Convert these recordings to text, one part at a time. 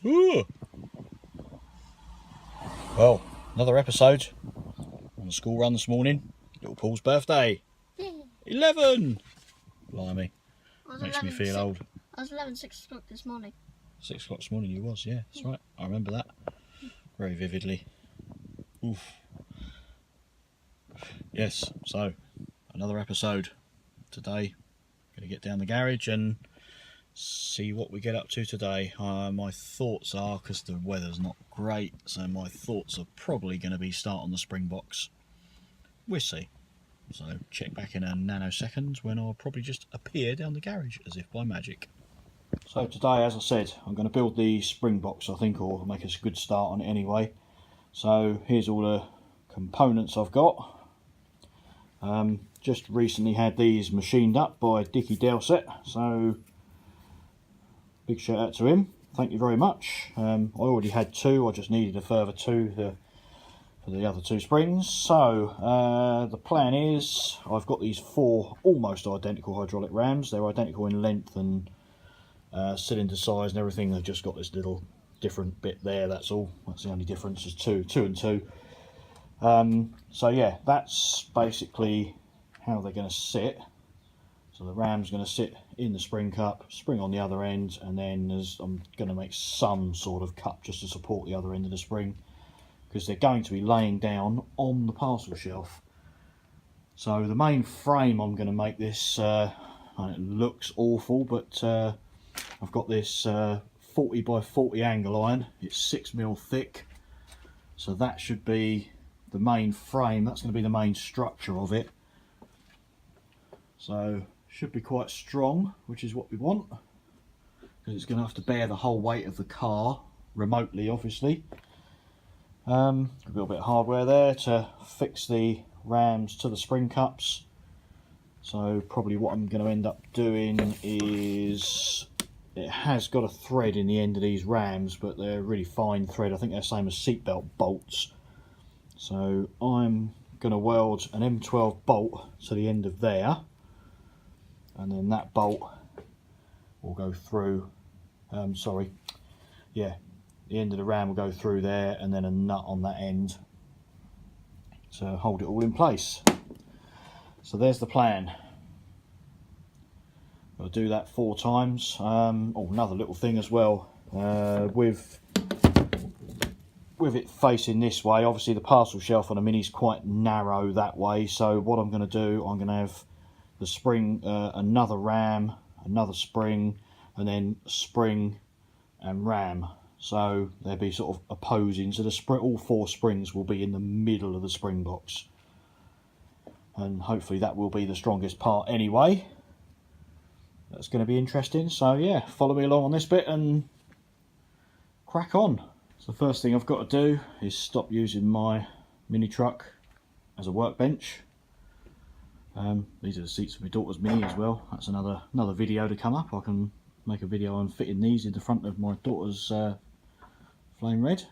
Ooh. Well, another episode on the school run this morning. Little Paul's birthday. 11! Blimey. Makes me feel old. I was 6 o'clock this morning. 6 o'clock this morning you was, yeah, that's right. I remember that very vividly. Oof. Yes, so another episode today. Going to get down the garage and see what we get up to today. My thoughts are, because the weather's not great, so my thoughts are probably going to be start on the Springbox. We'll see. So check back in a nanosecond when I'll probably just appear down the garage as if by magic. So today, as I said, I'm going to build the Springbox, I think, or make a good start on it anyway. So here's all the components I've got. Just recently had these machined up by Dickie Delset, so big shout out to him. Thank you very much. I already had two, I just needed a further two for the other two springs. So the plan is, I've got these four almost identical hydraulic rams. They're identical in length and cylinder size and everything. They've just got this little different bit there, that's all. That's the only difference, is two and two. So yeah, that's basically how they're going to sit. So the ram's going to sit in the spring cup, spring on the other end, and then I'm going to make some sort of cup just to support the other end of the spring, because they're going to be laying down on the parcel shelf. So the main frame I'm going to make this, it looks awful, but I've got this 40 by 40 angle iron. It's 6mm thick, so that should be the main frame. That's going to be the main structure of it. So should be quite strong, which is what we want, because it's going to have to bear the whole weight of the car remotely, obviously. A little bit of hardware there to fix the rams to the spring cups. So probably what I'm going to end up doing is, it has got a thread in the end of these rams, but they're really fine thread. I think they're the same as seatbelt bolts. So I'm going to weld an M12 bolt to the end of there, and then that bolt will go through, the end of the ram will go through there, and then a nut on that end to hold it all in place. So there's the plan. I'll do that 4 times. Oh, another little thing as well, with it facing this way, obviously the parcel shelf on a Mini is quite narrow that way, so what I'm going to do, I'm going to have the spring, another ram, another spring, and then spring and ram, so they'll be sort of opposing. So the spring, all 4 springs will be in the middle of the spring box, and hopefully that will be the strongest part anyway. That's going to be interesting. So yeah, follow me along on this bit and crack on. So the first thing I've got to do is stop using my mini truck as a workbench. These are the seats of my daughter's Mini as well. That's another video to come up. I can make a video on fitting these in the front of my daughter's Flame Red.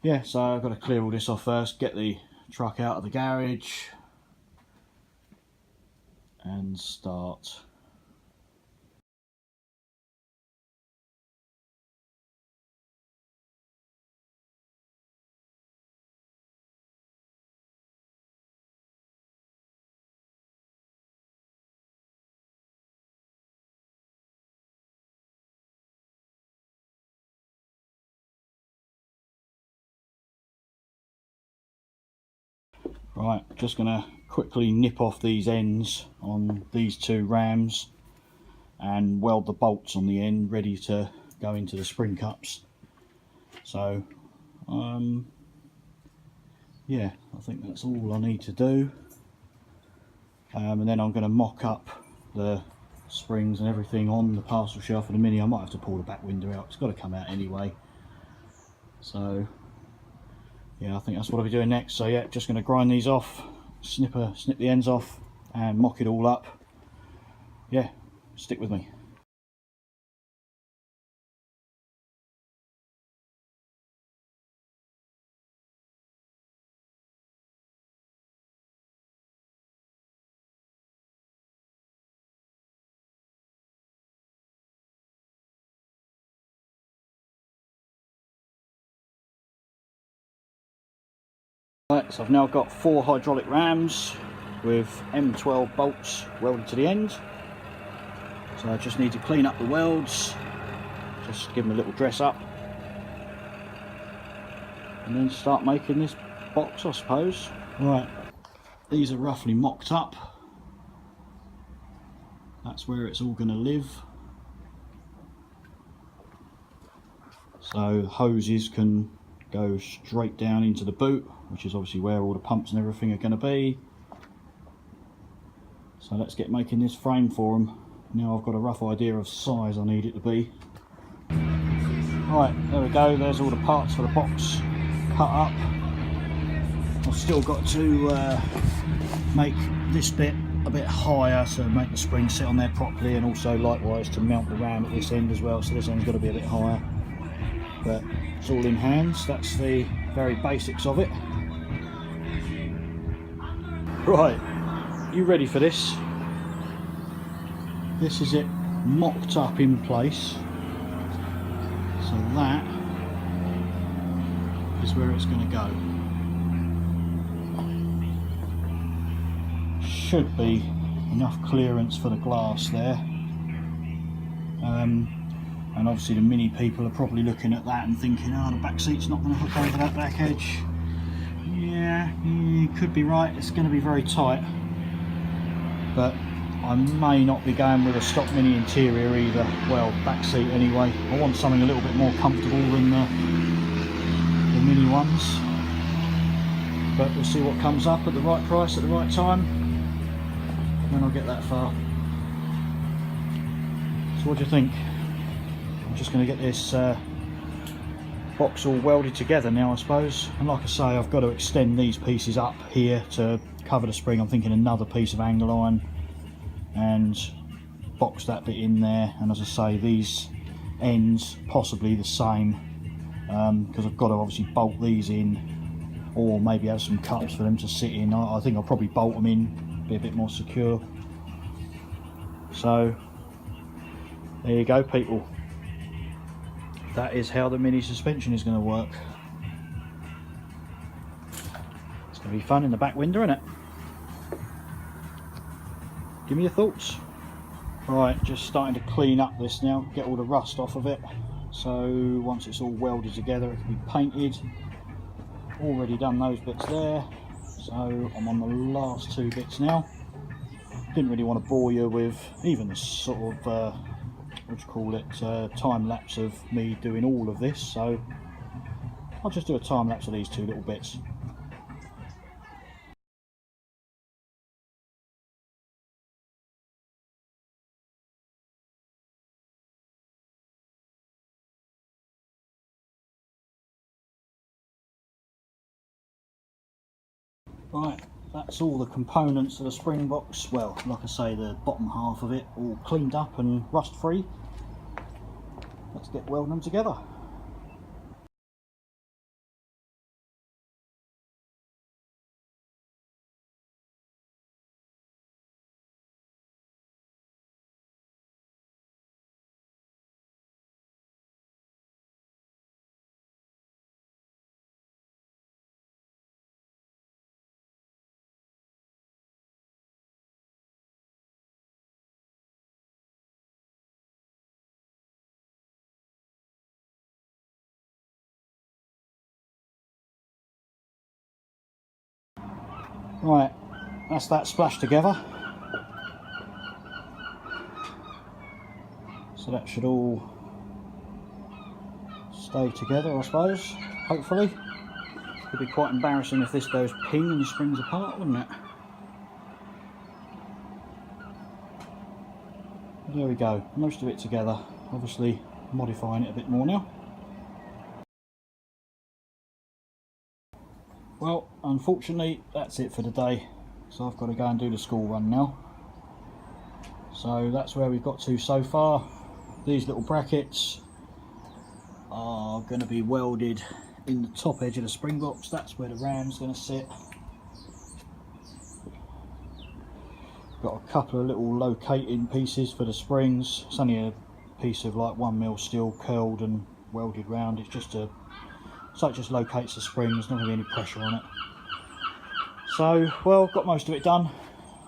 Yeah, so I've got to clear all this off first, get the truck out of the garage and start. Right, just going to quickly nip off these ends on these 2 rams and weld the bolts on the end ready to go into the spring cups. So yeah, I think that's all I need to do, and then I'm going to mock up the springs and everything on the parcel shelf of the Mini. I might have to pull the back window out, it's got to come out anyway. So yeah, I think that's what I'll be doing next. So yeah, just going to grind these off, snip the ends off and mock it all up. Yeah, stick with me. Right, so I've now got 4 hydraulic rams with M12 bolts welded to the end. So I just need to clean up the welds, just give them a little dress up, and then start making this box, I suppose. Right, these are roughly mocked up. That's where it's all going to live. So hoses can go straight down into the boot, which is obviously where all the pumps and everything are going to be. So let's get making this frame for them. Now I've got a rough idea of size I need it to be. Right, there we go, there's all the parts for the box cut up. I've still got to make this bit a bit higher to make the spring sit on there properly, and also likewise to mount the ram at this end as well, so this end's got to be a bit higher. But it's all in hands, that's the very basics of it. Right, you ready for this? This is it mocked up in place. So that is where it's going to go. Should be enough clearance for the glass there. And obviously the mini people are probably looking at that and thinking, oh, the back seat's not going to hook over that back edge. Yeah, you could be right, it's going to be very tight. But I may not be going with a stock mini interior either. Well, back seat anyway. I want something a little bit more comfortable than the mini ones. But we'll see what comes up at the right price at the right time when I get that far. So what do you think? I'm just going to get this box all welded together now, I suppose. And like I say, I've got to extend these pieces up here to cover the spring. I'm thinking another piece of angle iron and box that bit in there, and as I say, these ends possibly the same, because I've got to obviously bolt these in, or maybe have some cups for them to sit in. I think I'll probably bolt them in, be a bit more secure. So there you go, people, that is how the mini suspension is going to work. It's going to be fun in the back window, isn't it? Give me your thoughts. Right, just starting to clean up this now, get all the rust off of it. So once it's all welded together, it can be painted. Already done those bits there. So I'm on the last 2 bits now. Didn't really want to bore you with even the sort of, what do you call it, time lapse of me doing all of this. So I'll just do a time lapse of these 2 little bits. Right, that's all the components of the Springbox. Well, like I say, the bottom half of it all cleaned up and rust free. Let's get welding them together. Right, that's that splashed together. So that should all stay together, I suppose, hopefully. Could be quite embarrassing if this goes ping and the springs apart, wouldn't it? There we go, most of it together. Obviously modifying it a bit more now. Well, unfortunately that's it for the day, so I've got to go and do the school run now. So that's where we've got to so far. These little brackets are going to be welded in the top edge of the Springbox. That's where the ram's going to sit. Got a couple of little locating pieces for the springs. It's only a piece of like 1mm steel curled and welded round. It's just a, so it just locates the spring. There's not going to be any pressure on it. So, well, got most of it done.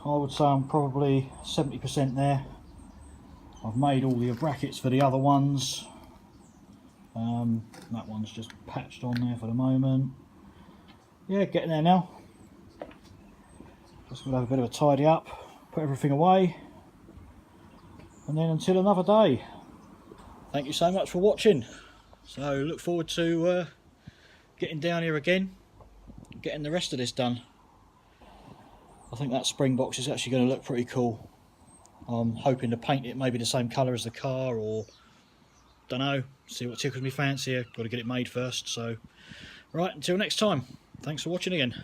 I would say I'm probably 70% there. I've made all the brackets for the other ones. That one's just patched on there for the moment. Yeah, getting there now. Just going to have a bit of a tidy up, put everything away, and then until another day. Thank you so much for watching. So look forward to getting down here again, getting the rest of this done. I think that Springbox is actually going to look pretty cool. I'm hoping to paint it maybe the same colour as the car, or don't know, see what tickles me fancy. Got to get it made first. So right, until next time, thanks for watching again.